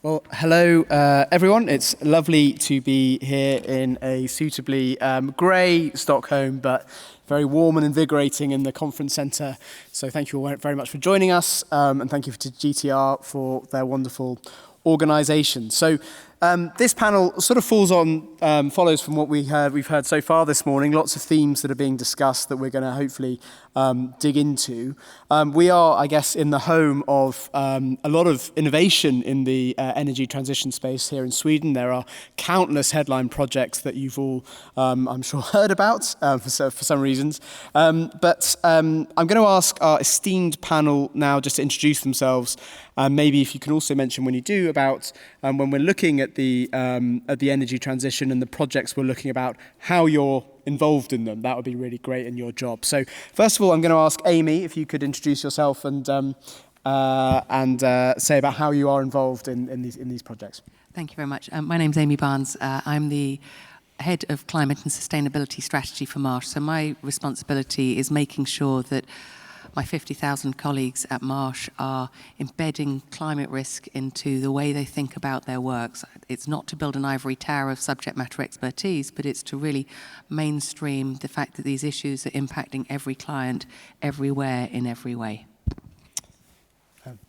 Well, hello everyone. It's lovely to be here in a suitably grey Stockholm, but very warm and invigorating in the conference centre. So thank you all very much for joining us, and thank you to GTR for their wonderful organisation. So this panel sort of follows from what we've heard so far this morning. Lots of themes that are being discussed that we're going to hopefully dig into. We are, I guess, in the home of a lot of innovation in the energy transition space here in Sweden. There are countless headline projects that you've all, I'm sure, heard about for some reasons. But I'm going to ask our esteemed panel now just to introduce themselves. Maybe if you can also mention when you do about when we're looking at the energy transition and the projects we're looking about, how you're involved in them. That would be really great in your job. So first of all, I'm going to ask Amy if you could introduce yourself and say about how you are involved in these projects. Thank you very much. My name's Amy Barnes. I'm the Head of Climate and Sustainability Strategy for Marsh. So my responsibility is making sure that my 50,000 colleagues at Marsh are embedding climate risk into the way they think about their works. It's not to build an ivory tower of subject matter expertise, but it's to really mainstream the fact that these issues are impacting every client, everywhere, in every way.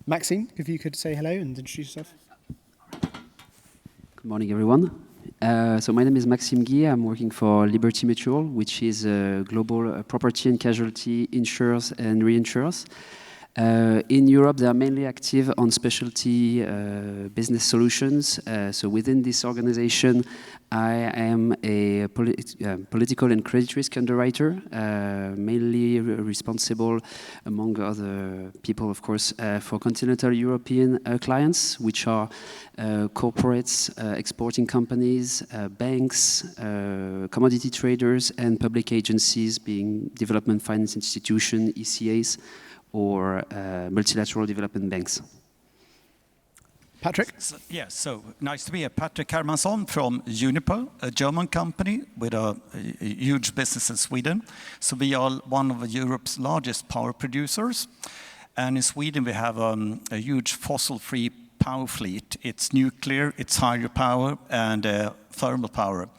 Maxime, if you could say hello and introduce yourself. Good morning, everyone. So my name is Maxime Guy. I'm working for Liberty Mutual, which is a global property and casualty insurers and reinsurers. In Europe, they are mainly active on specialty business solutions. So within this organization, I am a political and credit risk underwriter, mainly responsible, among other people, of course, for continental European clients, which are corporates, exporting companies, banks, commodity traders, and public agencies, being development finance institutions, ECAs, or multilateral development banks. Patrick? So nice to be here. Patrick Hermansson from Uniper, a German company with a huge business in Sweden. So we are one of Europe's largest power producers. And in Sweden, we have a huge fossil-free power fleet. It's nuclear, it's hydropower, and thermal power.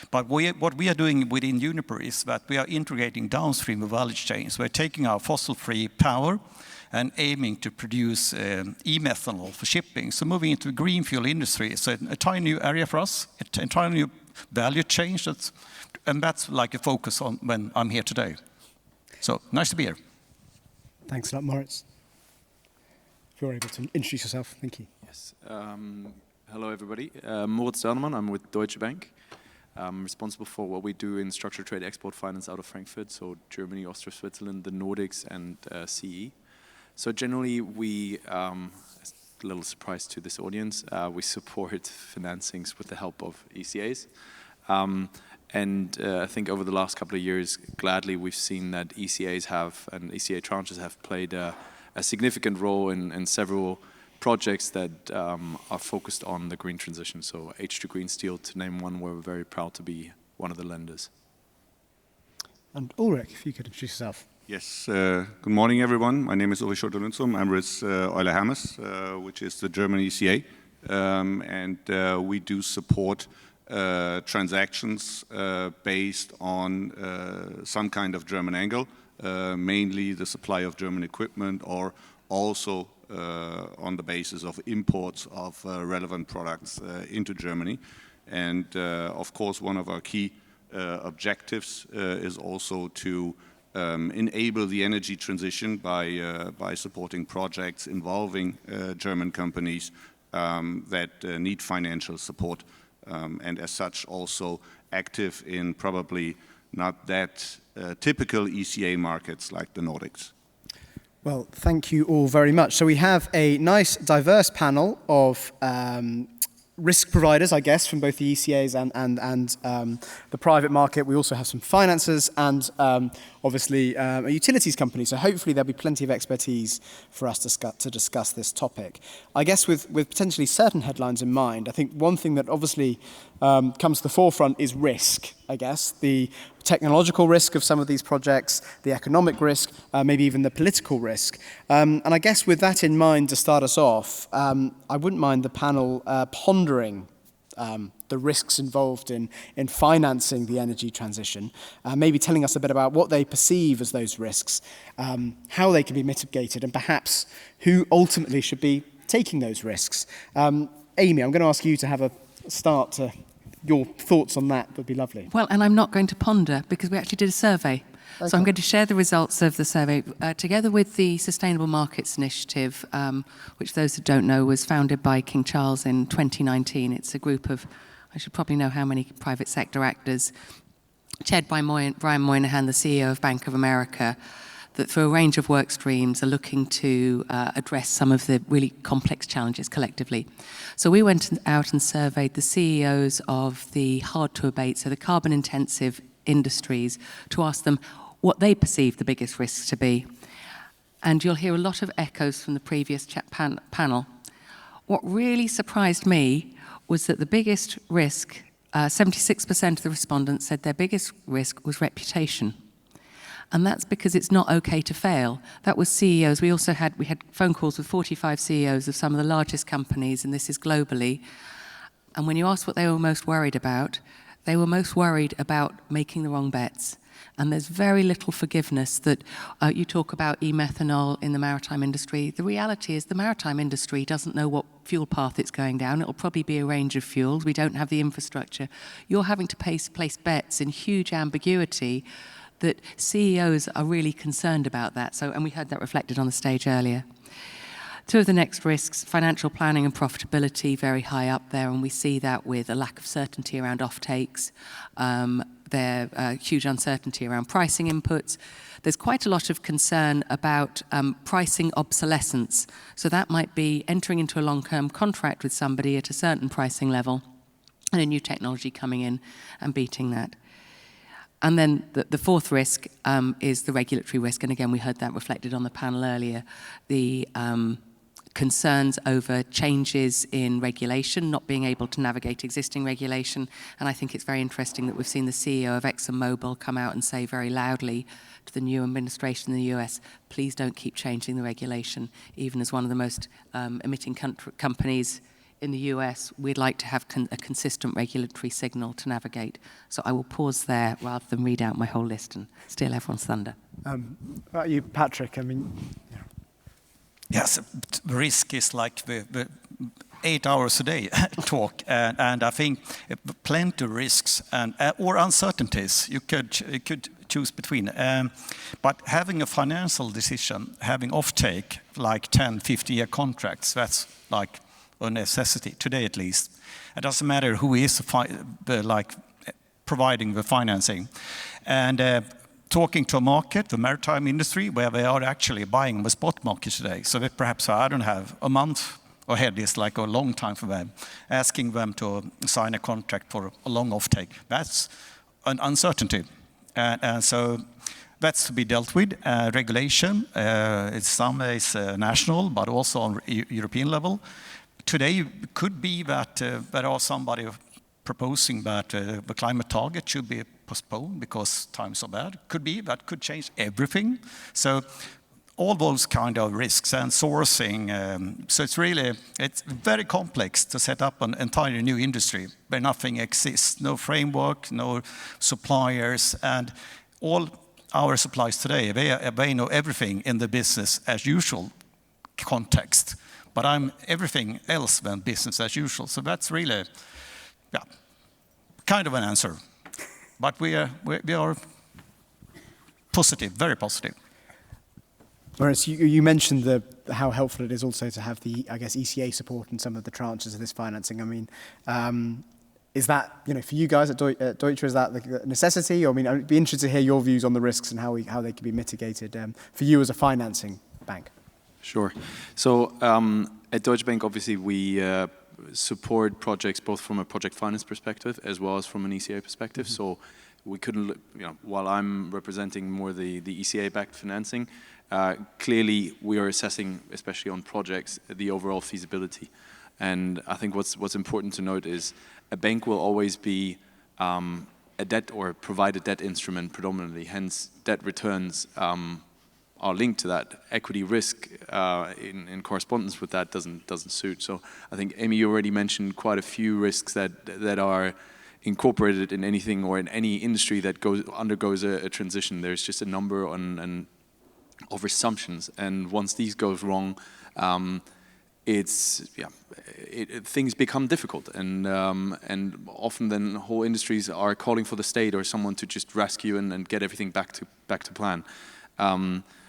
But what we are doing within Uniper is that we are integrating downstream of value chains. We're taking our fossil-free power and aiming to produce e-methanol for shipping. So moving into the green fuel industry is a tiny new area for us, a tiny new value chain, and that's like a focus on when I'm here today. So nice to be here. Thanks a lot, Moritz. If you're able to introduce yourself, thank you. Yes. Hello, everybody. Moritz Dörnemann. I'm with Deutsche Bank. I'm responsible for what we do in structured trade export finance out of Frankfurt, so Germany, Austria, Switzerland, the Nordics, and CE. So generally, we, a little surprise to this audience, we support financings with the help of ECAs. And I think over the last couple of years, gladly, we've seen that ECAs and ECA tranches have played a significant role in several projects that are focused on the green transition. So H2 Green Steel, to name one, we're very proud to be one of the lenders. And Ulrich, if you could introduce yourself. Yes, good morning, everyone. My name is Ulrich Schulte-Lünzum. I'm with Euler Hermes, which is the German ECA. And we do support transactions based on some kind of German angle, mainly the supply of German equipment, or also on the basis of imports of relevant products into Germany. And of course, one of our key objectives is also to enable the energy transition by supporting projects involving German companies that need financial support, and as such also active in probably not that typical ECA markets like the Nordics. Well, thank you all very much. So we have a nice, diverse panel of risk providers, I guess, from both the ECAs and the private market. We also have some financiers and obviously a utilities company. So hopefully there'll be plenty of expertise for us to discuss this topic. I guess with potentially certain headlines in mind, I think one thing that obviously comes to the forefront is risk, I guess. The technological risk of some of these projects, the economic risk, maybe even the political risk. And I guess with that in mind, to start us off, I wouldn't mind the panel pondering the risks involved in financing the energy transition, maybe telling us a bit about what they perceive as those risks, how they can be mitigated, and perhaps who ultimately should be taking those risks. Amy, I'm going to ask you to have a start to your thoughts on that. Would be lovely. Well, and I'm not going to ponder because we actually did a survey. Okay. So I'm going to share the results of the survey together with the Sustainable Markets Initiative, which those who don't know was founded by King Charles in 2019. It's a group of, I should probably know how many private sector actors, chaired by Brian Moynihan, the CEO of Bank of America, that through a range of work streams are looking to address some of the really complex challenges collectively. So we went out and surveyed the CEOs of the hard-to-abate, so the carbon-intensive industries, to ask them what they perceive the biggest risks to be. And you'll hear a lot of echoes from the previous panel. What really surprised me was that the biggest risk, 76% of the respondents said their biggest risk was reputation. And that's because it's not okay to fail. That was CEOs. We had phone calls with 45 CEOs of some of the largest companies, and this is globally. And when you ask what they were most worried about, they were most worried about making the wrong bets. And there's very little forgiveness that you talk about e-methanol in the maritime industry. The reality is the maritime industry doesn't know what fuel path it's going down. It'll probably be a range of fuels. We don't have the infrastructure. You're having to place bets in huge ambiguity that CEOs are really concerned about that. So, and we heard that reflected on the stage earlier. Two of the next risks, financial planning and profitability, very high up there, and we see that with a lack of certainty around offtakes, huge uncertainty around pricing inputs. There's quite a lot of concern about pricing obsolescence. So that might be entering into a long-term contract with somebody at a certain pricing level and a new technology coming in and beating that. And then the fourth risk is the regulatory risk. And again, we heard that reflected on the panel earlier. The concerns over changes in regulation, not being able to navigate existing regulation. And I think it's very interesting that we've seen the CEO of ExxonMobil come out and say very loudly to the new administration in the US, please don't keep changing the regulation. Even as one of the most emitting companies in the US, we'd like to have a consistent regulatory signal to navigate. So I will pause there rather than read out my whole list and steal everyone's thunder. About you, Patrick? I mean, yes, risk is like the 8 hours a day talk, and I think plenty of risks and or uncertainties you could choose between. But having a financial decision, having offtake like 10, 50-year contracts, that's like a necessity today at least. It doesn't matter who is providing the financing, and talking to a market, the maritime industry, where they are actually buying the spot market today. So that perhaps I don't have a month ahead is like a long time for them, asking them to sign a contract for a long offtake. That's an uncertainty, and so that's to be dealt with. Regulation, it's some is national, but also on European level. Today could be that there are somebody proposing that the climate target should be postponed because times are bad. Could be that could change everything. So all those kind of risks and sourcing. So it's very complex to set up an entire new industry where nothing exists, no framework, no suppliers, and all our suppliers today, they know everything in the business as usual context. But I'm everything else than business as usual. So that's really, kind of an answer. But we are positive, very positive. Whereas you mentioned how helpful it is also to have the, I guess, ECA support in some of the tranches of this financing. I mean, is that, for you guys at Deutsche, is that a necessity? I mean, I'd be interested to hear your views on the risks and how they can be mitigated for you as a financing bank. Sure. So at Deutsche Bank, obviously, we support projects both from a project finance perspective as well as from an ECA perspective. Mm-hmm. So we couldn't, while I'm representing more the ECA-backed financing, clearly we are assessing, especially on projects, the overall feasibility. And I think what's important to note is a bank will always be a debt or provide a debt instrument predominantly. Hence, debt returns are linked to that. Equity risk in correspondence with that doesn't suit. So I think, Amy, you already mentioned quite a few risks that are incorporated in anything or in any industry that undergoes a transition. There's just a number of assumptions, and once these goes wrong, things become difficult, and often then whole industries are calling for the state or someone to just rescue and get everything back to plan.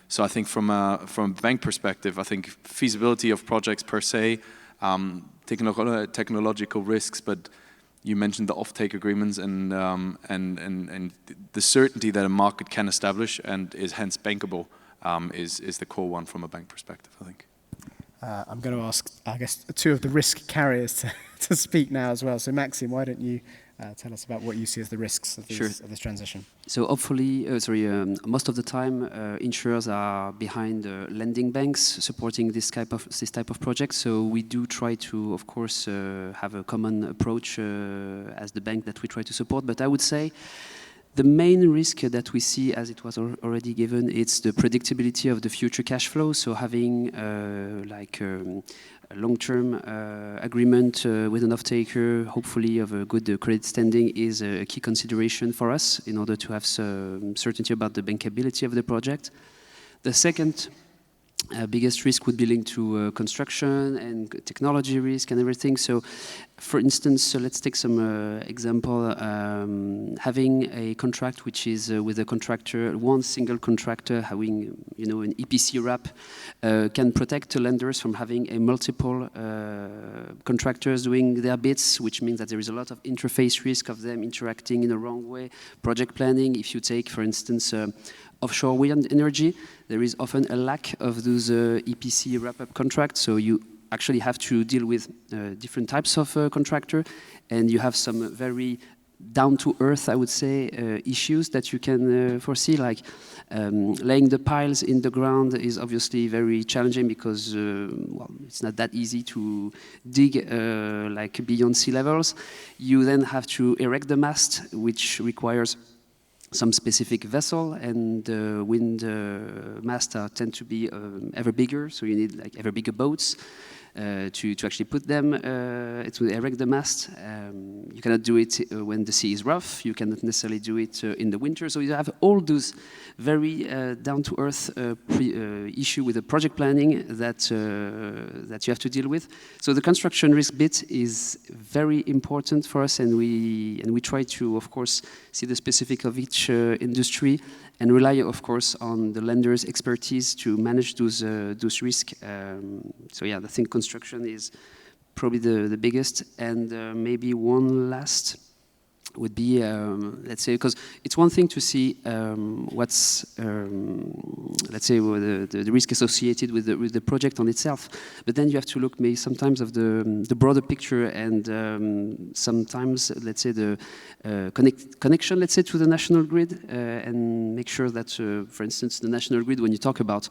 So I think from a bank perspective, I think feasibility of projects per se, technological risks, but you mentioned the offtake agreements and the certainty that a market can establish and is hence bankable is the core one from a bank perspective, I think. I'm going to ask, I guess, two of the risk carriers to speak now as well. So Maxim, why don't you tell us about what you see as the risks of this transition? So hopefully, most of the time, insurers are behind lending banks supporting this type of project. So we do try to, of course, have a common approach as the bank that we try to support. But I would say the main risk that we see, as it was already given, it's the predictability of the future cash flow. So having a long-term agreement with an off-taker, hopefully of a good credit standing, is a key consideration for us in order to have some certainty about the bankability of the project. The second biggest risk would be linked to construction and technology risk and everything. So, for instance, let's take some example. Having a contract which is with a contractor, one single contractor having, an EPC wrap, can protect the lenders from having a multiple contractors doing their bits, which means that there is a lot of interface risk of them interacting in the wrong way. Project planning, if you take, for instance, offshore wind energy, there is often a lack of those EPC wrap-up contracts, so you actually have to deal with different types of contractor, and you have some very down-to-earth, I would say, issues that you can foresee, like laying the piles in the ground is obviously very challenging because it's not that easy to dig like beyond sea levels. You then have to erect the mast, which requires some specific vessel, and wind masts tend to be ever bigger, so you need like ever bigger boats to actually put them, to erect the mast. You cannot do it when the sea is rough, you cannot necessarily do it in the winter, so you have all those very down-to-earth issue with the project planning that you have to deal with. So the construction risk bit is very important for us, and we try to, of course, see the specific of each industry and rely, of course, on the lender's expertise to manage those risks. So yeah, I think construction is probably the biggest, and maybe one last would be, let's say, because it's one thing to see what's, let's say, the risk associated with the project on itself, but then you have to look maybe sometimes of the broader picture, and sometimes, let's say, the connection, let's say, to the national grid, and make sure that, for instance, the national grid, when you talk about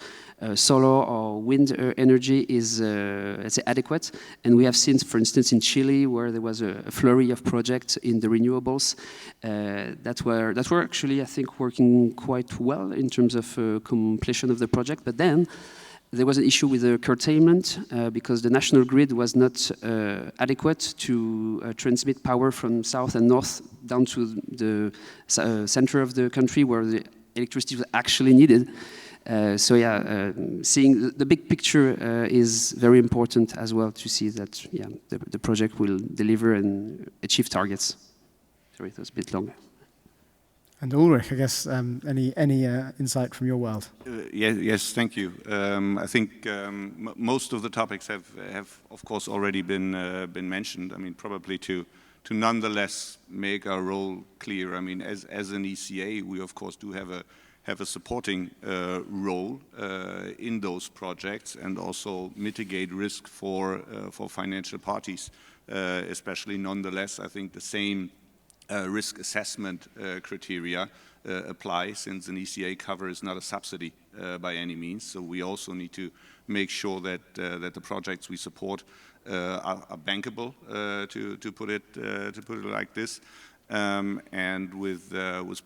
solar or wind energy, is, let's say, adequate. And we have seen, for instance, in Chile, where there was a flurry of projects in the renewables that were actually, I think, working quite well in terms of completion of the project. But then there was an issue with the curtailment because the national grid was not adequate to transmit power from south and north down to the center of the country where the electricity was actually needed. So yeah, seeing the big picture is very important as well, to see that the project will deliver and achieve targets. Sorry, it was a bit long. And Ulrich, I guess, any insight from your world? Yes, thank you. I think most of the topics have of course already been mentioned. I mean, probably to nonetheless make our role clear. I mean, as an ECA, we of course do have a supporting role in those projects, and also mitigate risk for financial parties, especially. Nonetheless, I think the same risk assessment criteria apply, since an ECA cover is not a subsidy by any means. So we also need to make sure that the projects we support are bankable, to put it like this. And with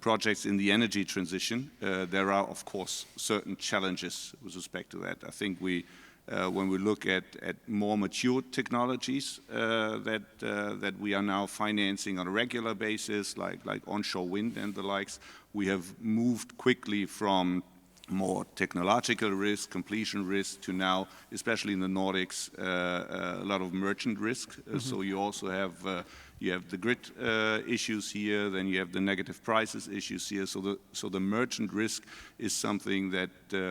projects in the energy transition, there are of course certain challenges with respect to that. I think when we look at more mature technologies that we are now financing on a regular basis, like onshore wind and the likes, we have moved quickly from more technological risk, completion risk, to now, especially in the Nordics, a lot of merchant risk. So you also have the grid issues here, then you have the negative prices issues here. So the merchant risk is something that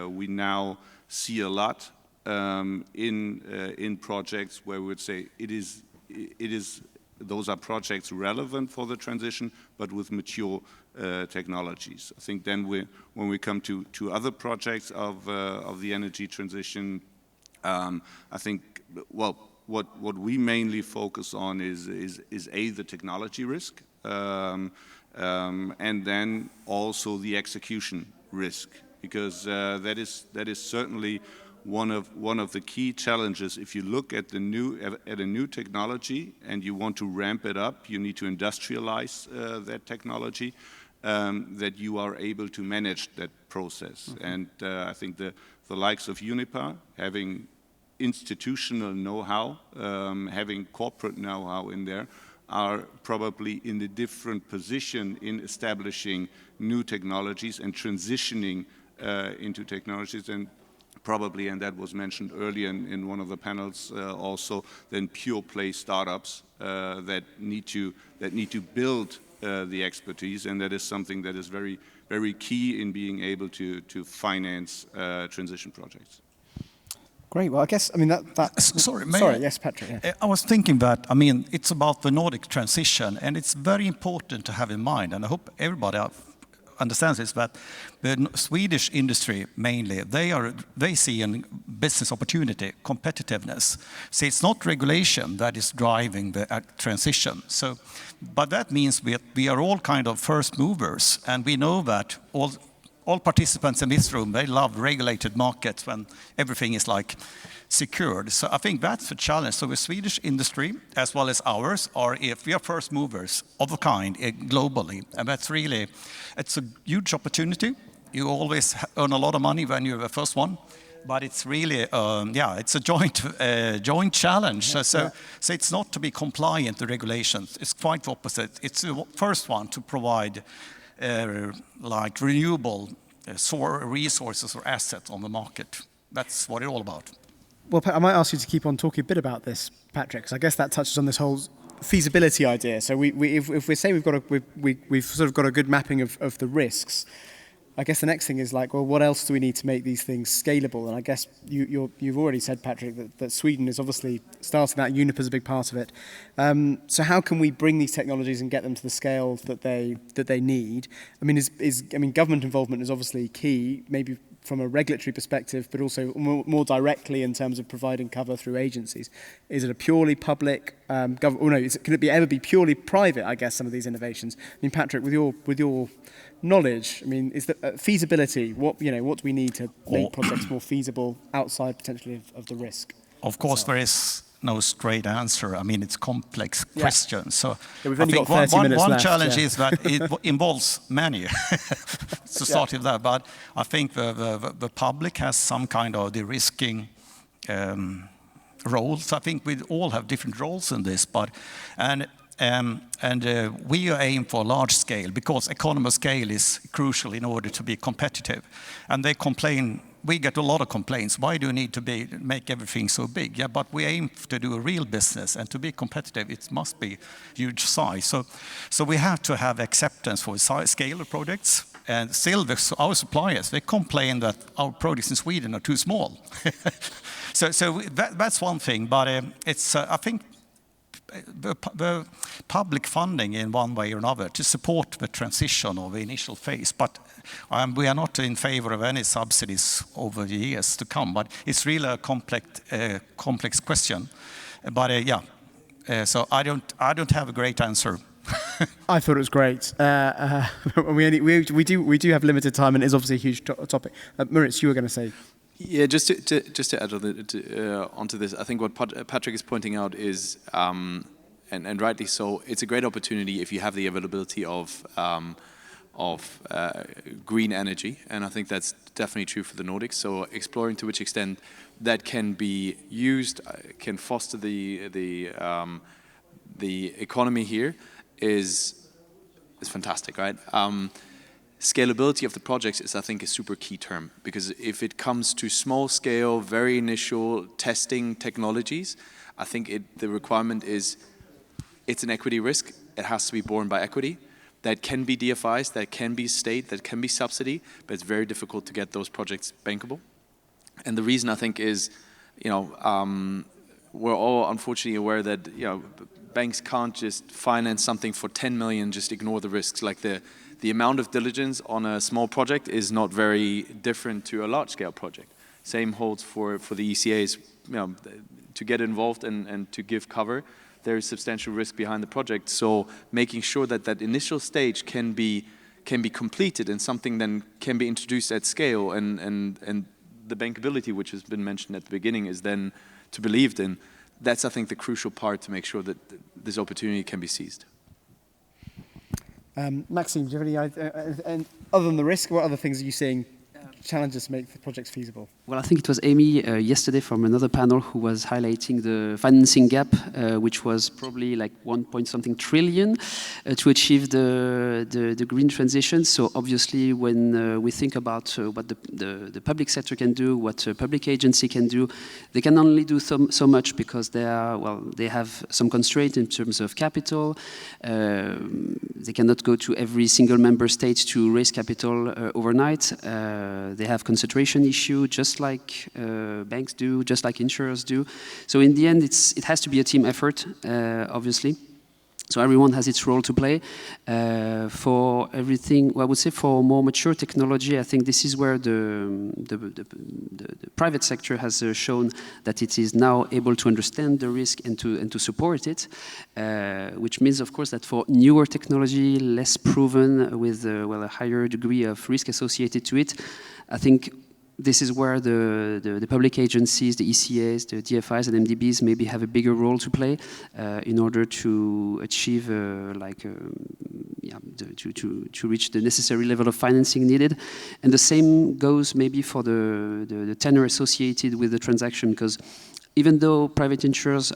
we now see a lot in projects where we would say those are projects relevant for the transition, but with mature technologies. I think then when we come to other projects of the energy transition, I think, well, what we mainly focus on is the technology risk, and then also the execution risk, because that is certainly one of the key challenges. If you look at a new technology and you want to ramp it up, you need to industrialize that technology, that you are able to manage that process. And I think the likes of Uniper, having institutional know-how, having corporate know-how in there, are probably in a different position in establishing new technologies and transitioning into technologies, and probably, and that was mentioned earlier in one of the panels also, then pure play startups that need to build the expertise, and that is something that is very, very key in being able to finance transition projects. Great. Well, I guess, I mean, Sorry, yes, Patrick. Yeah. I was thinking that, I mean, it's about the Nordic transition, and it's very important to have in mind, and I hope everybody understands this, that the Swedish industry mainly, they see a business opportunity, competitiveness. So it's not regulation that is driving the transition. So, but that means we are all kind of first movers, and we know that all participants in this room, they love regulated markets when everything is like secured. So I think that's the challenge. So the Swedish industry, as well as ours, if we are first movers of a kind globally, and that's really, it's a huge opportunity. You always earn a lot of money when you're the first one, but it's really, it's a joint challenge. So it's not to be compliant to regulations. It's quite the opposite. It's the first one to provide like renewable resources or assets on the market. That's what it's all about. Well, I might ask you to keep on talking a bit about this, Patrick, because I guess that touches on this whole feasibility idea. So if we say we've sort of got a good mapping of the risks, I guess the next thing is like, well, what else do we need to make these things scalable? And I guess you've already said, Patrick, that Sweden is obviously starting that. Uniper's a big part of it. So how can we bring these technologies and get them to the scale that they need? I mean, government involvement is obviously key, maybe from a regulatory perspective, but also more directly in terms of providing cover through agencies. Is it a purely public can it ever be purely private, I guess, some of these innovations? I mean, Patrick, with your knowledge, I mean, is the feasibility, what do we need to make projects more feasible outside potentially of the risk? Of course, there is no straight answer. I mean, it's complex questions. So we've I only think got 30 minutes one left, challenge is that it involves many. So start with that. But I think the public has some kind of de-risking roles. I think we all have different roles in this, we aim for large scale because economy of scale is crucial in order to be competitive. And they complain. We get a lot of complaints. Why do you need to make everything so big? Yeah, but we aim to do a real business, and to be competitive, it must be huge size. So we have to have acceptance for scale of projects. And still, our suppliers, they complain that our projects in Sweden are too small. so that's one thing. But it's I think the public funding in one way or another to support the transition of the initial phase. But we are not in favor of any subsidies over the years to come. But it's really a complex question. But so I don't have a great answer. I thought it was great. We do have limited time, and it is obviously a huge topic. Moritz, you were going to say. Yeah, just to add onto this, I think what Patrick is pointing out is, and rightly so, it's a great opportunity if you have the availability of green energy, and I think that's definitely true for the Nordics. So exploring to which extent that can be used, can foster the economy here is fantastic, right? Scalability of the projects is, I think, a super key term, because if it comes to small scale, very initial testing technologies, I think the requirement is it's an equity risk. It has to be borne by equity. That can be DFIs, that can be state, that can be subsidy, but it's very difficult to get those projects bankable. And the reason, I think, is, we're all unfortunately aware that, banks can't just finance something for 10 million, just ignore the risks. Like the amount of diligence on a small project is not very different to a large-scale project. Same holds for the ECAs. To get involved and to give cover, there is substantial risk behind the project. So making sure that that initial stage can be completed and something then can be introduced at scale, and the bankability, which has been mentioned at the beginning, is then to be believed in. That's, I think, the crucial part to make sure that this opportunity can be seized. Maxime, do you have any, and other than the risk, what other things are you seeing challenges to make the projects feasible? Well, I think it was Amy yesterday from another panel who was highlighting the financing gap, which was probably like 1 trillion to achieve the green transition. So obviously, when we think about what the public sector can do, what a public agency can do, they can only do so much, because they have some constraint in terms of capital. They cannot go to every single member state to raise capital overnight. They have concentration issue, just like banks do, just like insurers do. So in the end, it has to be a team effort, obviously. So everyone has its role to play. For everything, well, I would say for more mature technology, I think this is where the private sector has shown that it is now able to understand the risk and to support it, which means, of course, that for newer technology, less proven, with a higher degree of risk associated to it, I think this is where the public agencies, the ECAs, the DFIs and MDBs maybe have a bigger role to play in order to achieve to reach the necessary level of financing needed. And the same goes maybe for the tenor associated with the transaction, because even though private insurers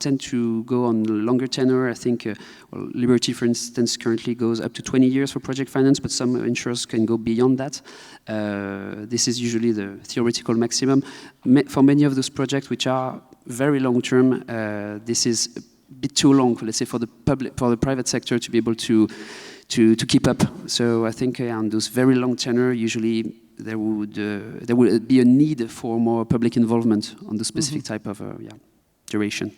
tend to go on longer tenor, I think Liberty, for instance, currently goes up to 20 years for project finance, but some insurers can go beyond that. This is usually the theoretical maximum. For many of those projects, which are very long-term, this is a bit too long, let's say, for the private sector to be able to keep up. So I think on those very long tenor, usually there would be a need for more public involvement on the specific type of duration.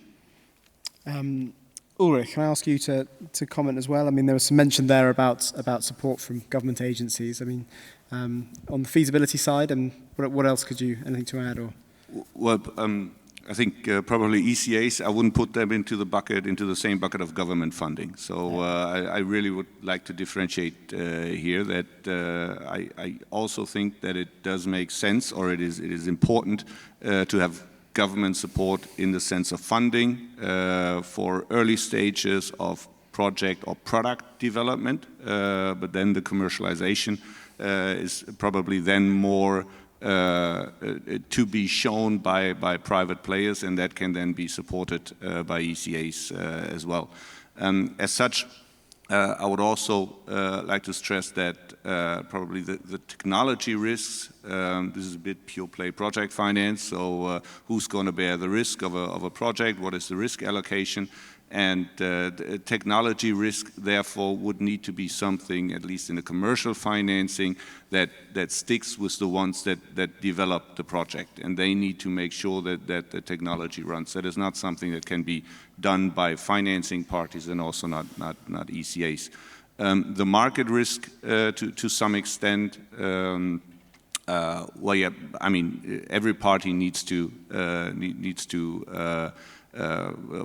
Ulrich, can I ask you to comment as well? I mean, there was some mention there about support from government agencies. I mean, on the feasibility side, and what else anything to add? Or? Well, I think probably ECAs, I wouldn't put them into the same bucket of government funding. So I really would like to differentiate here that I also think that it does make sense, or it is important to have government support in the sense of funding for early stages of project or product development, but then the commercialization is probably then more to be shown by private players, and that can then be supported by ECAs as well. As such, I would also like to stress that probably the technology risks, this is a bit pure play project finance, so who's going to bear the risk of a project, what is the risk allocation, and the technology risk therefore would need to be something, at least in the commercial financing, that sticks with the ones that develop the project, and they need to make sure that the technology runs. That is not something that can be done by financing parties, and also not ECAs. The market risk to some extent, well, yeah, I mean, every party needs to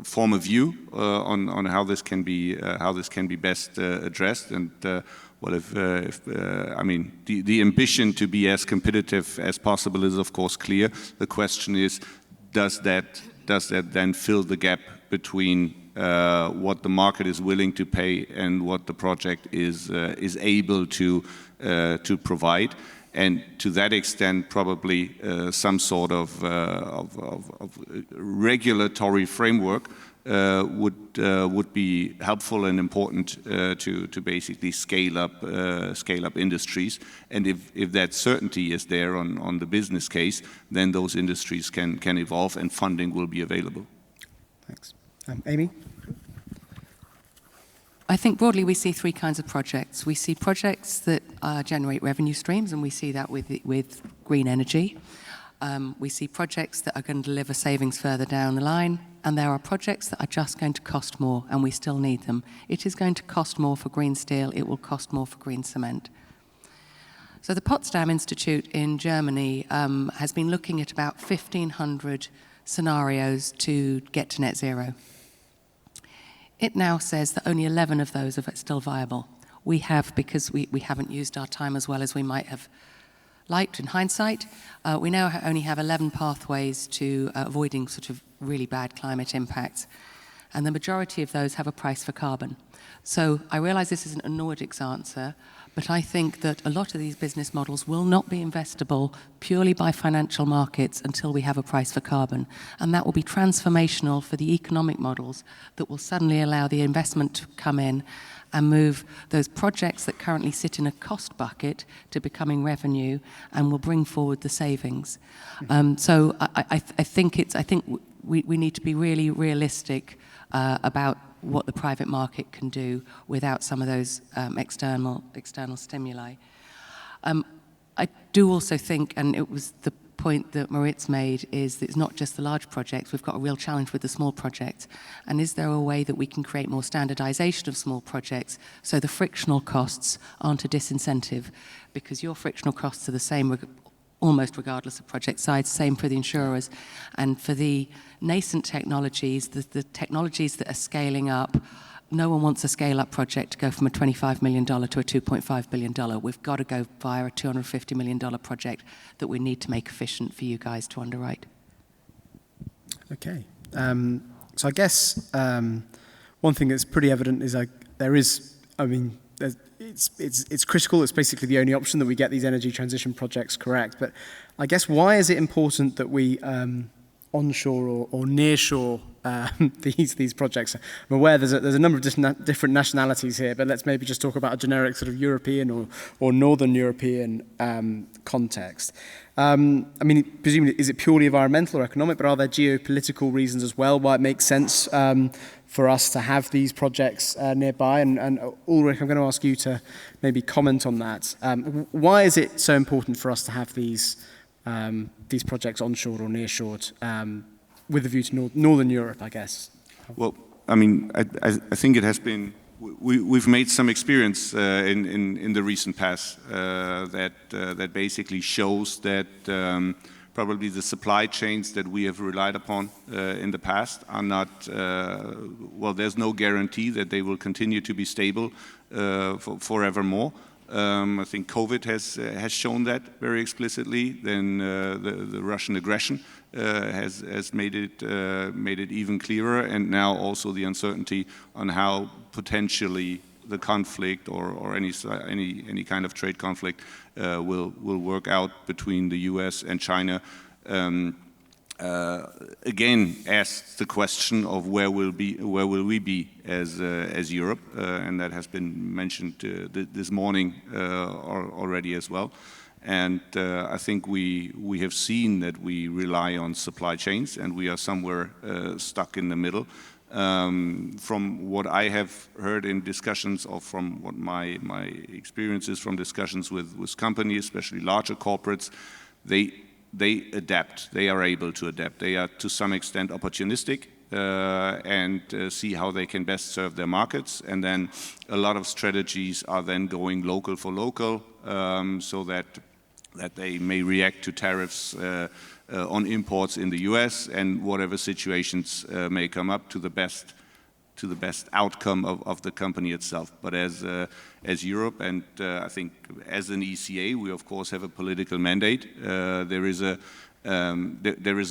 form a view on how this can be best addressed. And well, I mean, the ambition to be as competitive as possible is of course clear. The question is, does that then fill the gap between what the market is willing to pay and what the project is able to provide? And to that extent, probably some sort of regulatory framework would be helpful and important to basically scale up industries. And if that certainty is there on the business case, then those industries can evolve and funding will be available. Thanks. Amy? I think broadly we see three kinds of projects. We see projects that generate revenue streams, and we see that with green energy. We see projects that are going to deliver savings further down the line, and there are projects that are just going to cost more, and we still need them. It is going to cost more for green steel, it will cost more for green cement. So the Potsdam Institute in Germany has been looking at about 1,500 scenarios to get to net zero. It now says that only 11 of those are still viable. We have, because we haven't used our time as well as we might have liked in hindsight, we now only have 11 pathways to avoiding sort of really bad climate impacts. And the majority of those have a price for carbon. So I realize this isn't a Nordics answer, but I think that a lot of these business models will not be investable purely by financial markets until we have a price for carbon. And that will be transformational for the economic models that will suddenly allow the investment to come in and move those projects that currently sit in a cost bucket to becoming revenue and will bring forward the savings. So I think we need to be really realistic about what the private market can do without some of those external stimuli. I do also think, and it was the point that Moritz made, is that it's not just the large projects, we've got a real challenge with the small projects. And is there a way that we can create more standardization of small projects so the frictional costs aren't a disincentive? Because your frictional costs are the same almost regardless of project size, same for the insurers. And for the nascent technologies, the technologies that are scaling up, no one wants a scale-up project to go from a $25 million to a $2.5 billion. We've got to go via a $250 million project that we need to make efficient for you guys to underwrite. Okay. So I guess one thing that's pretty evident is it's critical. It's basically the only option that we get these energy transition projects correct. But I guess why is it important that we onshore or nearshore these projects? I'm aware there's a number of different nationalities here, but let's maybe just talk about a generic sort of European or Northern European context. I mean, presumably, is it purely environmental or economic, but are there geopolitical reasons as well why it makes sense for us to have these projects nearby? And Ulrich, I'm going to ask you to maybe comment on that. Why is it so important for us to have these projects onshore or nearshored with a view to Northern Europe, I guess? Well, I mean, I think it has been, we've made some experience in the recent past that basically shows that probably the supply chains that we have relied upon in the past are not, well, there's no guarantee that they will continue to be stable forevermore. I think COVID has shown that very explicitly. Then the Russian aggression has made it even clearer, and now also the uncertainty on how potentially the conflict or any kind of trade conflict will work out between the U.S. and China. Again, asks the question of where will we be as Europe, and that has been mentioned this morning already as well. And I think we have seen that we rely on supply chains, and we are somewhere stuck in the middle. From what I have heard in discussions, or from what my experiences from discussions with companies, especially larger corporates, they adapt. They are able to adapt. They are to some extent opportunistic and see how they can best serve their markets. And then a lot of strategies are then going local for local, so that that they may react to tariffs on imports in the US, and whatever situations may come up to the best outcome of the company itself. But as Europe, and I think as an ECA, we of course have a political mandate. There is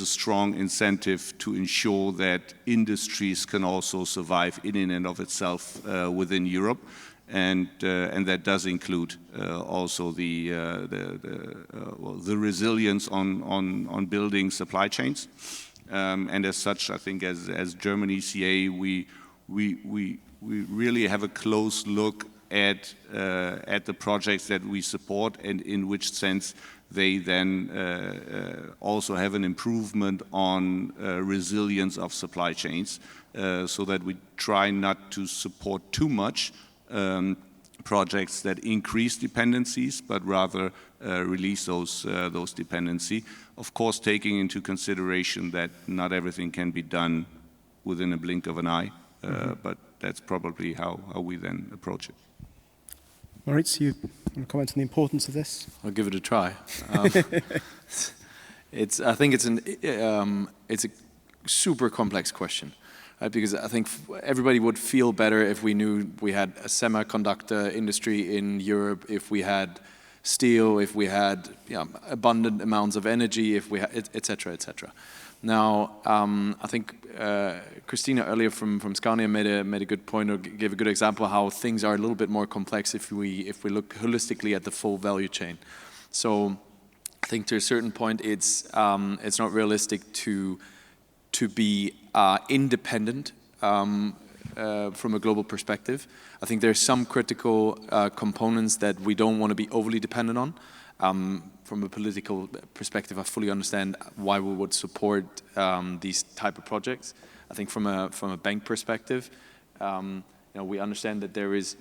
a strong incentive to ensure that industries can also survive in and of itself within Europe. And that does include also the resilience on building supply chains. And as such, I think as German ECA, we really have a close look at the projects that we support, and in which sense they then also have an improvement on resilience of supply chains, so that we try not to support too much projects that increase dependencies, but rather release those dependency. Of course, taking into consideration that not everything can be done within a blink of an eye, but that's probably how we then approach it. Moritz, you want to comment on the importance of this? I'll give it a try. I think it's a super complex question. Because I think everybody would feel better if we knew we had a semiconductor industry in Europe, if we had steel, if we had abundant amounts of energy, if we had, et cetera, et cetera. Now, I think Christina earlier from Scania made a good point, or gave a good example of how things are a little bit more complex if we look holistically at the full value chain. So I think to a certain point, it's not realistic to be independent from a global perspective. I think there's some critical components that we don't want to be overly dependent on. From a political perspective, I fully understand why we would support these type of projects. I think from a bank perspective, we understand that there is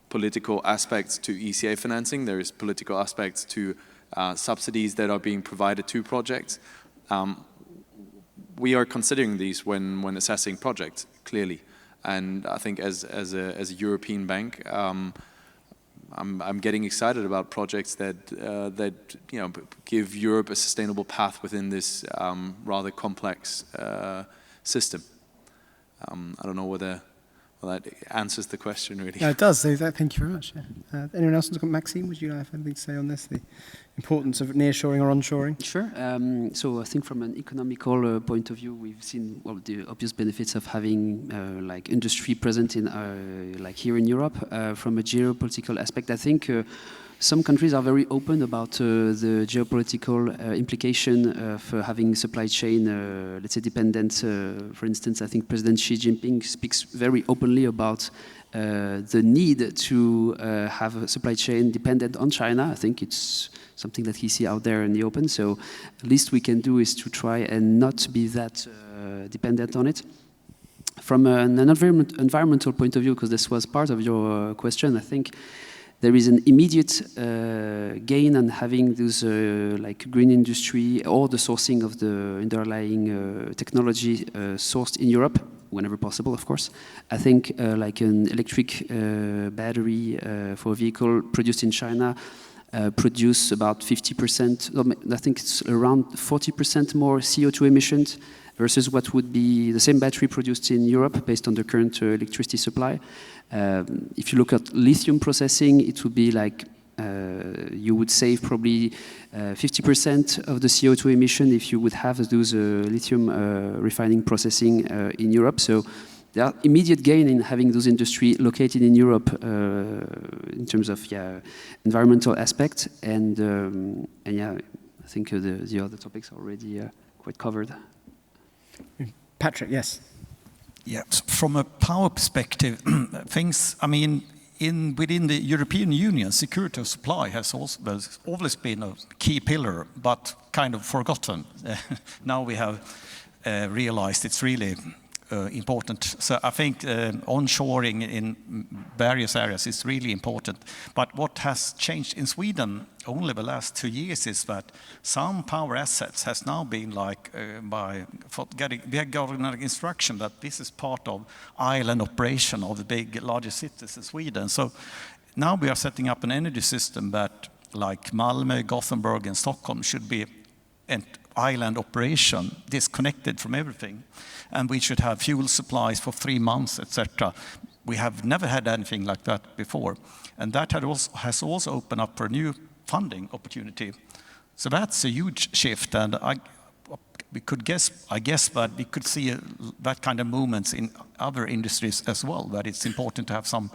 political aspects to ECA financing. There is political aspects to subsidies that are being provided to projects. We are considering these when assessing projects, clearly. And I think as a European bank, I'm getting excited about projects that give Europe a sustainable path within this rather complex system. I don't know whether that answers the question really. Yeah, it does. Thank you very much. Yeah. Anyone else? Maxime, would you have anything to say on this? The importance of nearshoring or onshoring? Sure. So I think from an economical point of view, we've seen the obvious benefits of having like industry present in like here in Europe. From a geopolitical aspect, I think some countries are very open about the geopolitical implication of having supply chain, let's say, dependent. For instance, I think President Xi Jinping speaks very openly about the need to have a supply chain dependent on China. I think it's something that he sees out there in the open. So the least we can do is to try and not be that dependent on it. From an environmental point of view, because this was part of your question, I think there is an immediate gain on having those like green industry or the sourcing of the underlying technology sourced in Europe, whenever possible, of course. I think like an electric battery for a vehicle produced in China produce about 50%, I think it's around 40% more CO2 emissions versus what would be the same battery produced in Europe based on the current electricity supply. If you look at lithium processing, it would be like you would save probably 50% of the CO2 emission if you would have those lithium refining processing in Europe. So there are immediate gain in having those industries located in Europe in terms of environmental aspect, and I think the other topics are already quite covered. Patrick, yes. Yeah, from a power perspective, things, I mean, within the European Union, security of supply has always been a key pillar, but kind of forgotten. Now we have realized it's really important. So I think onshoring in various areas is really important. But what has changed in Sweden only the last 2 years is that some power assets has now been like we have gotten an instruction that this is part of island operation of the largest cities in Sweden. So now we are setting up an energy system that like Malmö, Gothenburg, and Stockholm should be an island operation, disconnected from everything. And we should have fuel supplies for 3 months, etc. We have never had anything like that before. And that has also opened up for a new funding opportunity. So that's a huge shift. And we could guess, but we could see that kind of movements in other industries as well, that it's important to have some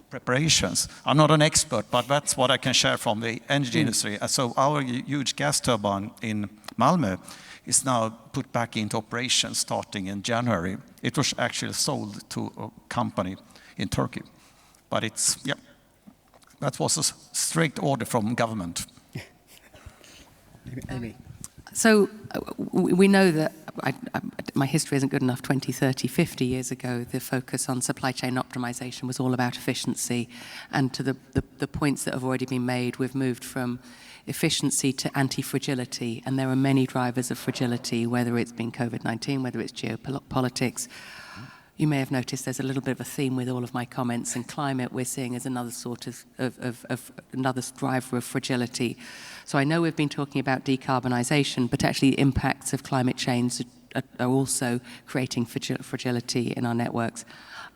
preparations. I'm not an expert, but that's what I can share from the energy industry. So our huge gas turbine in Malmö is now put back into operation starting in January. It was actually sold to a company in Turkey. But it's, yeah, that was a strict order from government. Amy. So we know that my history isn't good enough. 20, 30, 50 years ago, the focus on supply chain optimization was all about efficiency. And to the points that have already been made, we've moved from efficiency to anti-fragility. And there are many drivers of fragility, whether it's been COVID-19, whether it's geopolitics. You may have noticed there's a little bit of a theme with all of my comments, and climate we're seeing as another sort of another driver of fragility. So I know we've been talking about decarbonisation, but actually the impacts of climate change are also creating fragility in our networks.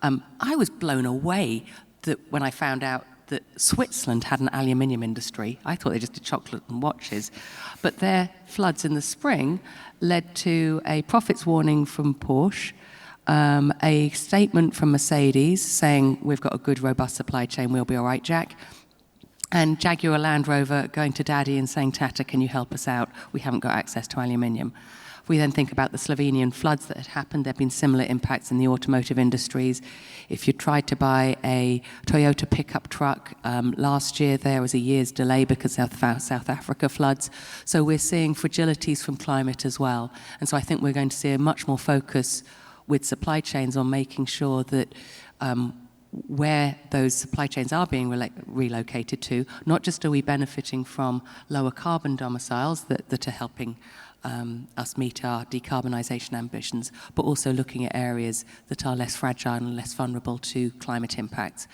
I was blown away that when I found out that Switzerland had an aluminium industry. I thought they just did chocolate and watches. But their floods in the spring led to a profits warning from Porsche, a statement from Mercedes saying, we've got a good, robust supply chain, we'll be all right, Jack. And Jaguar Land Rover going to Daddy and saying, Tata, can you help us out? We haven't got access to aluminium. If we then think about the Slovenian floods that had happened, there have been similar impacts in the automotive industries. If you tried to buy a Toyota pickup truck, last year there was a year's delay because of South Africa floods. So we're seeing fragilities from climate as well. And so I think we're going to see a much more focus with supply chains on making sure that where those supply chains are being relocated to, not just are we benefiting from lower carbon domiciles that are helping us meet our decarbonisation ambitions, but also looking at areas that are less fragile and less vulnerable to climate impacts.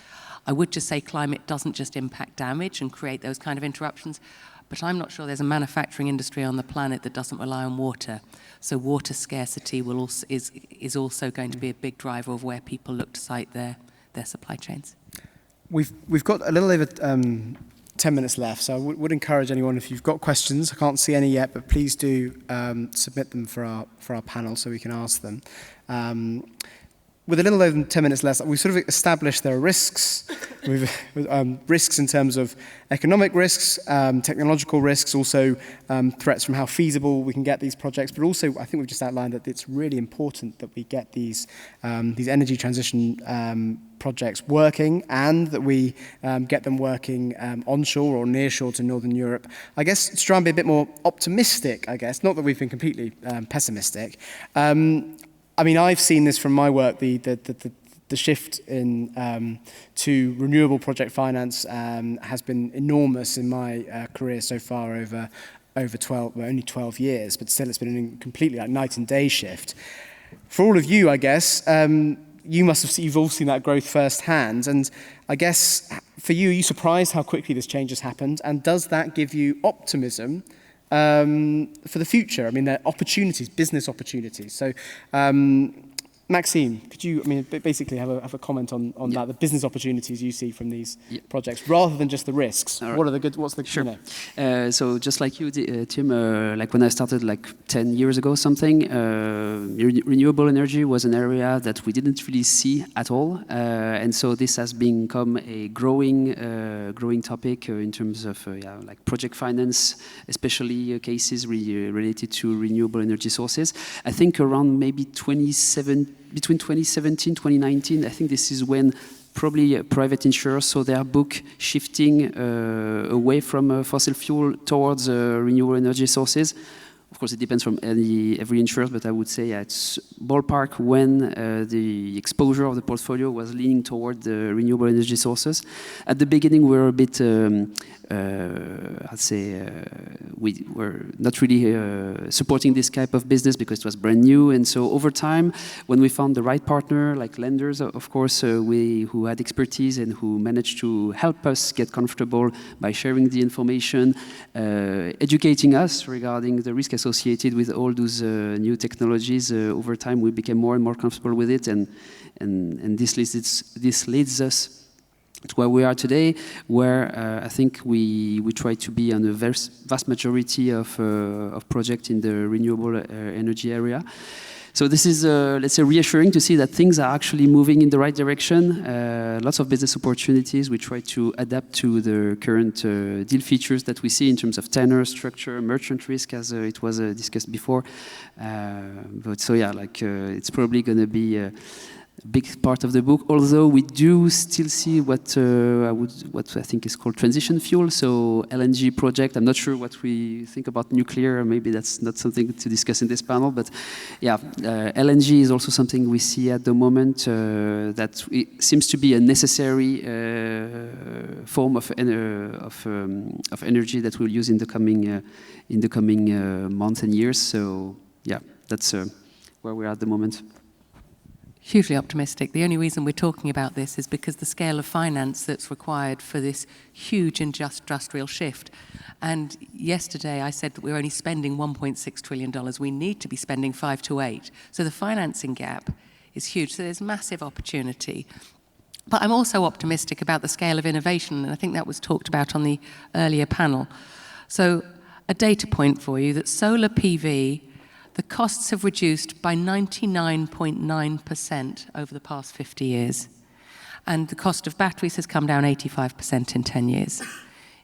I would just say climate doesn't just impact damage and create those kind of interruptions, but I'm not sure there's a manufacturing industry on the planet that doesn't rely on water. So water scarcity is also going to be a big driver of where people look to site their supply chains. We've got a little over 10 minutes left, so I would encourage anyone, if you've got questions, I can't see any yet, but please do submit them for our panel so we can ask them. With a little over 10 minutes left, we've sort of established there are risks. Risks in terms of economic risks, technological risks, also threats from how feasible we can get these projects, but also I think we've just outlined that it's really important that we get these energy transition projects working, and that we get them working onshore or nearshore to Northern Europe. I guess to try and be a bit more optimistic, I guess, not that we've been completely pessimistic. I mean, I've seen this from my work, the shift in to renewable project finance has been enormous in my career so far over only 12 years, but still it's been a completely like night and day shift. For all of you, I guess, you've all seen that growth firsthand, and I guess for you, are you surprised how quickly this change has happened, and does that give you optimism for the future? I mean, there are opportunities, business opportunities. So, Maxime, could you, basically have a comment on that, the business opportunities you see from these projects, rather than just the risks? Right. What are the good? What's the sure? So just like you, Tim, like when I started like 10 years ago, something, renewable energy was an area that we didn't really see at all, and so this has become a growing topic in terms of like project finance, especially cases related to renewable energy sources. I think around maybe between 2017 2019, I think this is when probably private insurers saw their book shifting away from fossil fuel towards renewable energy sources. of course, it depends from every insurer, but I would say it's ballpark when the exposure of the portfolio was leaning toward the renewable energy sources. At the beginning, we were a bit, I'd say, we were not really supporting this type of business because it was brand new. And so over time, when we found the right partner, like lenders, of course, who had expertise and who managed to help us get comfortable by sharing the information, educating us regarding the risk associated with all those new technologies, over time we became more and more comfortable with it, and this leads us to where we are today, where I think we try to be on the vast majority of projects in the renewable energy area. So this is, let's say, reassuring to see that things are actually moving in the right direction. Lots of business opportunities. We try to adapt to the current deal features that we see in terms of tenor, structure, merchant risk, as it was discussed before. But so yeah, like it's probably going to be a big part of the book, although we do still see what I think is called transition fuel, so LNG project. I'm not sure what we think about nuclear. Maybe that's not something to discuss in this panel, but yeah, LNG is also something we see at the moment that it seems to be a necessary form of energy that we'll use in the coming months and years. So yeah, that's where we are at the moment. Hugely optimistic. The only reason we're talking about this is because the scale of finance that's required for this huge industrial shift. And yesterday I said that we're only spending $1.6 trillion. We need to be spending 5 to 8. So the financing gap is huge. So there's massive opportunity. But I'm also optimistic about the scale of innovation, and I think that was talked about on the earlier panel. So a data point for you, that solar PV, the costs have reduced by 99.9% over the past 50 years. And the cost of batteries has come down 85% in 10 years.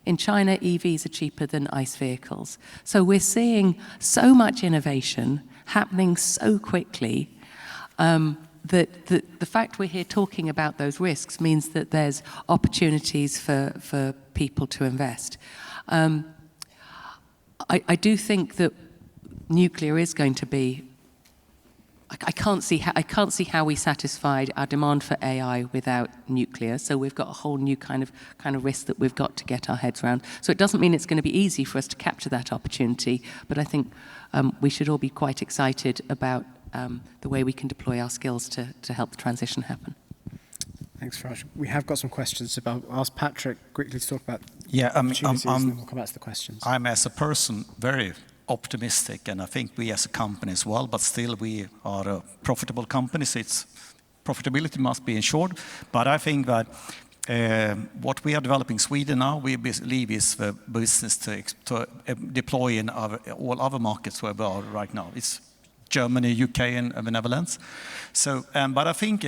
In China, EVs are cheaper than ICE vehicles. So we're seeing so much innovation happening so quickly that the fact we're here talking about those risks means that there's opportunities for people to invest. I do think that nuclear is going to be. I can't see how we satisfied our demand for AI without nuclear. So we've got a whole new kind of risk that we've got to get our heads around. So it doesn't mean it's going to be easy for us to capture that opportunity, but I think we should all be quite excited about the way we can deploy our skills to help the transition happen. Thanks, Raj. We have got some questions. I'll ask Patrick quickly to talk about opportunities, and then we'll come back to the questions. I'm, as a person, very optimistic, and I think we as a company as well, but still we are a profitable company, so profitability must be ensured. But I think that what we are developing in Sweden now, we believe is the business to deploy in all other markets where we are right now. It's Germany, UK, and the Netherlands. So, but I think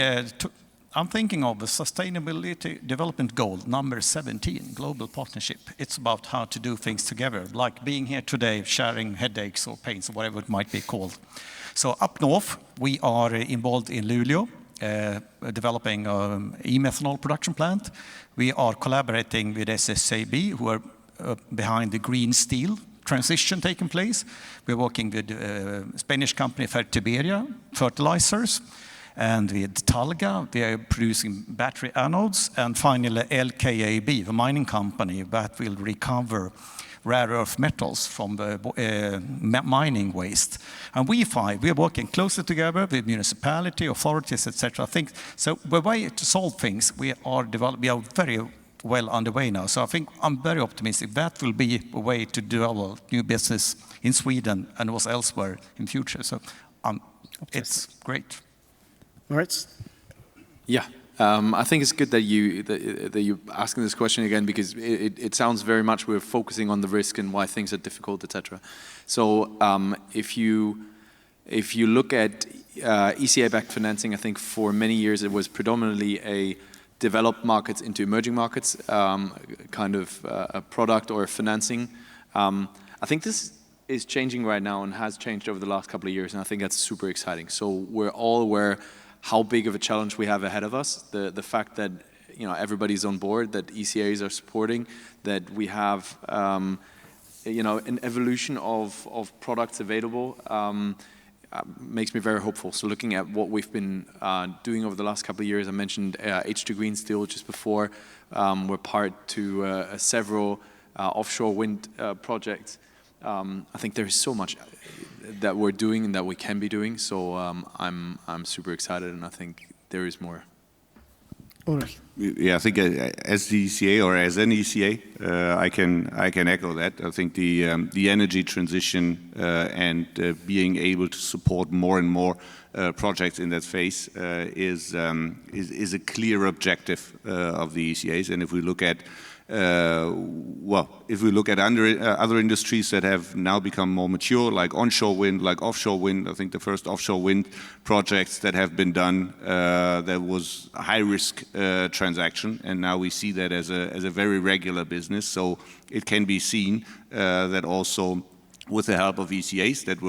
I'm thinking of the Sustainability Development Goal, number 17, Global Partnership. It's about how to do things together, like being here today, sharing headaches or pains, or whatever it might be called. So up north, we are involved in Luleå, developing an e-methanol production plant. We are collaborating with SSAB, who are behind the green steel transition taking place. We're working with Spanish company Fertiberia, fertilizers, and with Talga, they are producing battery anodes, and finally LKAB, the mining company that will recover rare earth metals from the mining waste. And we are working closely together with municipality, authorities, etc. I think so. The way to solve things, we are very well underway now. So I think I'm very optimistic that will be a way to develop new business in Sweden and also elsewhere in future. So it's great. Moritz? Yeah, I think it's good that you're asking this question again, because it sounds very much we're focusing on the risk and why things are difficult, etc. So if you look at ECA-backed financing, I think for many years it was predominantly a developed markets into emerging markets kind of a product or a financing. I think this is changing right now and has changed over the last couple of years, and I think that's super exciting. So we're all aware how big of a challenge we have ahead of us. The fact that everybody's on board, that ECAs are supporting, that we have an evolution of products available makes me very hopeful. So looking at what we've been doing over the last couple of years, I mentioned H2 Green Steel just before. We're part to several offshore wind projects. I think there is so much that we're doing and that we can be doing. So I'm super excited, and I think there is more. Ulrich. Yeah, I think as the ECA or as an ECA, I can echo that. I think the energy transition and being able to support more and more projects in that phase is a clear objective of the ECAs. And if we look at other industries that have now become more mature, like onshore wind, like offshore wind, I think the first offshore wind projects that have been done, there was a high-risk transaction, and now we see that as a very regular business. So it can be seen that also with the help of ECAs that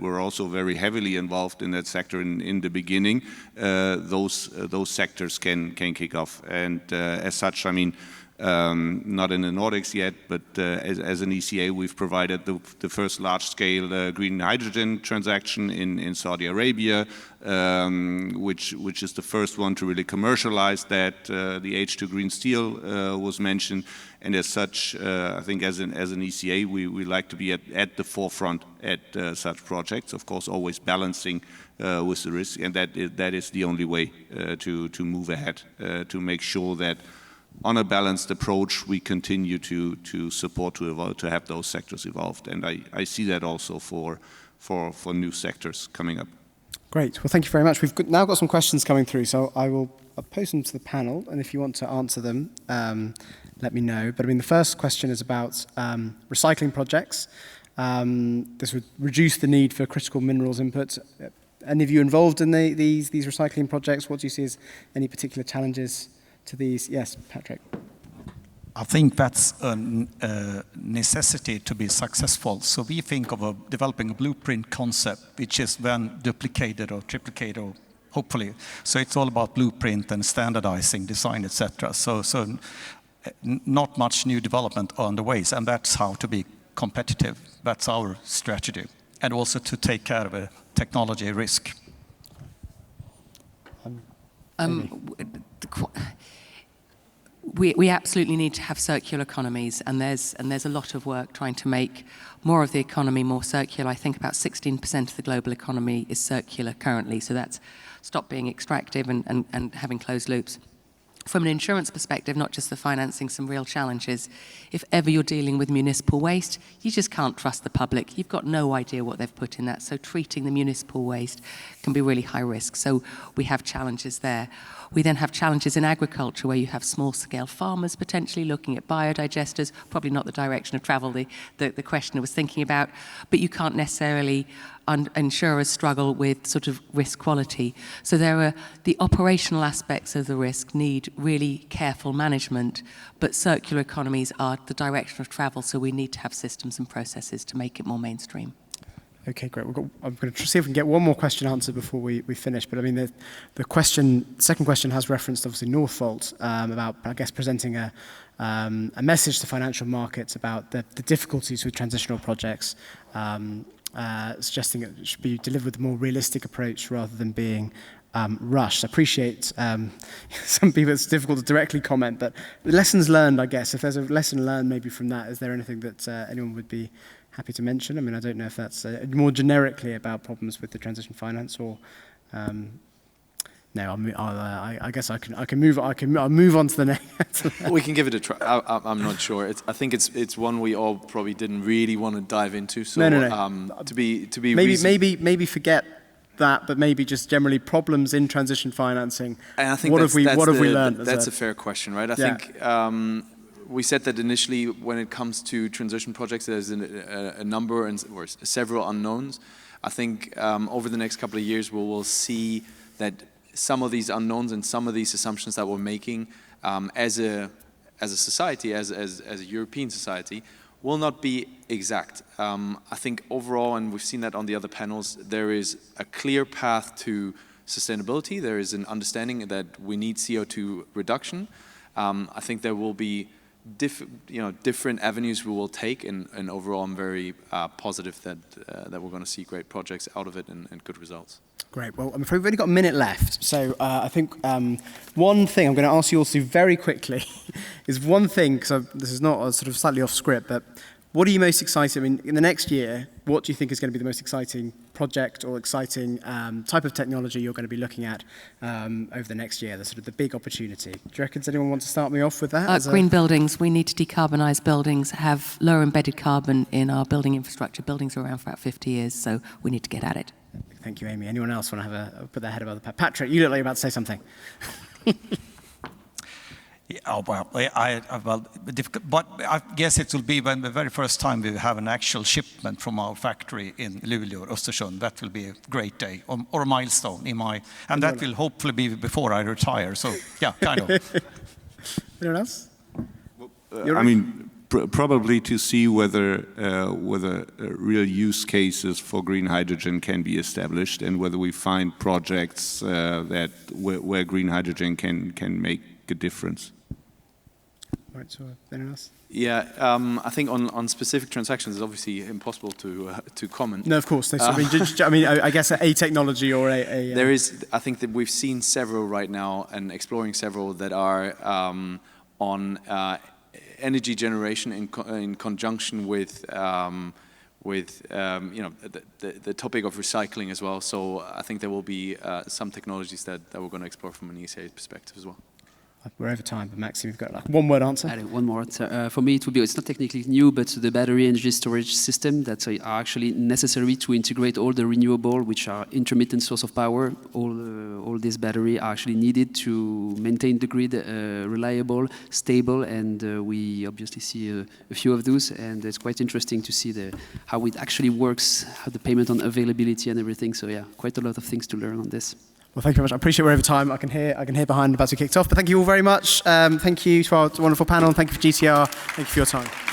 were also very heavily involved in that sector in the beginning, those sectors can kick off. And as such, I mean, not in the Nordics yet, but as an ECA, we've provided the first large-scale green hydrogen transaction in Saudi Arabia, which is the first one to really commercialize that. The H2 Green Steel was mentioned, and as such, I think as an ECA, we like to be at the forefront at such projects. Of course, always balancing with the risk, and that is the only way to move ahead, to make sure that on a balanced approach, we continue to support to have those sectors evolved, and I see that also for new sectors coming up. Great. Well, thank you very much. We've now got some questions coming through, so I'll post them to the panel, and if you want to answer them, let me know. But I mean, the first question is about recycling projects. This would reduce the need for critical minerals inputs. Any of you involved in these recycling projects? What do you see as any particular challenges to these? Yes, Patrick. I think that's a necessity to be successful. So we think of developing a blueprint concept, which is then duplicated or triplicated, or hopefully. So it's all about blueprint and standardizing, design, etc. So not much new development on the ways, and that's how to be competitive. That's our strategy, and also to take care of a technology risk. We absolutely need to have circular economies, and there's a lot of work trying to make more of the economy more circular. I think about 16% of the global economy is circular currently, so that's stop being extractive and having closed loops. From an insurance perspective, not just the financing, some real challenges. If ever you're dealing with municipal waste, you just can't trust the public. You've got no idea what they've put in that. So treating the municipal waste can be really high risk. So we have challenges there. We then have challenges in agriculture where you have small-scale farmers potentially looking at biodigesters, probably not the direction of travel the questioner was thinking about, but you can't necessarily insurers struggle with sort of risk quality. So there are the operational aspects of the risk need really careful management, but circular economies are the direction of travel, so we need to have systems and processes to make it more mainstream. Okay, great. I'm going to see if we can get one more question answered before we finish. But I mean, the second question has referenced obviously Northvolt about, I guess, presenting a message to financial markets about the difficulties with transitional projects, suggesting it should be delivered with a more realistic approach rather than being rushed. I appreciate some people it's difficult to directly comment, but lessons learned, I guess. If there's a lesson learned maybe from that, is there anything that anyone would be happy to mention? I mean, I don't know if that's more generically about problems with the transition finance, or no. I guess I'll move on to the next. We can give it a try. I'm not sure. I think it's one we all probably didn't really want to dive into. So no. To be maybe forget that, but maybe just generally problems in transition financing. And I think what have we learned? That's a fair question, right? I think. We said that initially, when it comes to transition projects, there's a number or several unknowns. I think over the next couple of years, we will see that some of these unknowns and some of these assumptions that we're making as a society, as a European society, will not be exact. I think overall, and we've seen that on the other panels, there is a clear path to sustainability. There is an understanding that we need CO2 reduction. I think there will be different avenues we will take, and overall I'm very positive that we're going to see great projects out of it and good results. Great. Well, I'm afraid we've only got a minute left. So I think one thing I'm going to ask you all to do very quickly is one thing, because this is not a sort of slightly off script, but what are you most excited? I mean, in the next year, what do you think is going to be the most exciting project or exciting type of technology you're going to be looking at over the next year, the sort of the big opportunity? Do you reckon, does anyone want to start me off with that? Green buildings. We need to decarbonise buildings, have lower embedded carbon in our building infrastructure. Buildings are around for about 50 years, so we need to get at it. Thank you, Amy. Anyone else want to put their head above the pad? Patrick, you look like you're about to say something. Yeah, well, but I guess it will be when the very first time we have an actual shipment from our factory in Luleå or Östersund. That will be a great day or a milestone in my, and that will hopefully be before I retire. So yeah, kind of. Anyone else? I mean, probably to see whether real use cases for green hydrogen can be established, and whether we find projects where green hydrogen can make a difference. Right, so anyone else? Yeah, I think on specific transactions, it's obviously impossible to comment. No, of course. I guess a technology or a There is. I think that we've seen several right now, and exploring several that are on energy generation in conjunction with the topic of recycling as well. So I think there will be some technologies that we're going to explore from an ESA perspective as well. We're over time, but Maxime, you've got like one word answer. One more. For me, it would be, it's not technically new, but the battery energy storage system that are actually necessary to integrate all the renewable, which are intermittent source of power. All this battery are actually needed to maintain the grid reliable, stable, and we obviously see a few of those, and it's quite interesting to see how it actually works, how the payment on availability and everything. So yeah, quite a lot of things to learn on this. Well, thank you very much. I appreciate we're over time. I can hear behind about to kick off. But thank you all very much. Thank you to our wonderful panel, and thank you for GTR. Thank you for your time.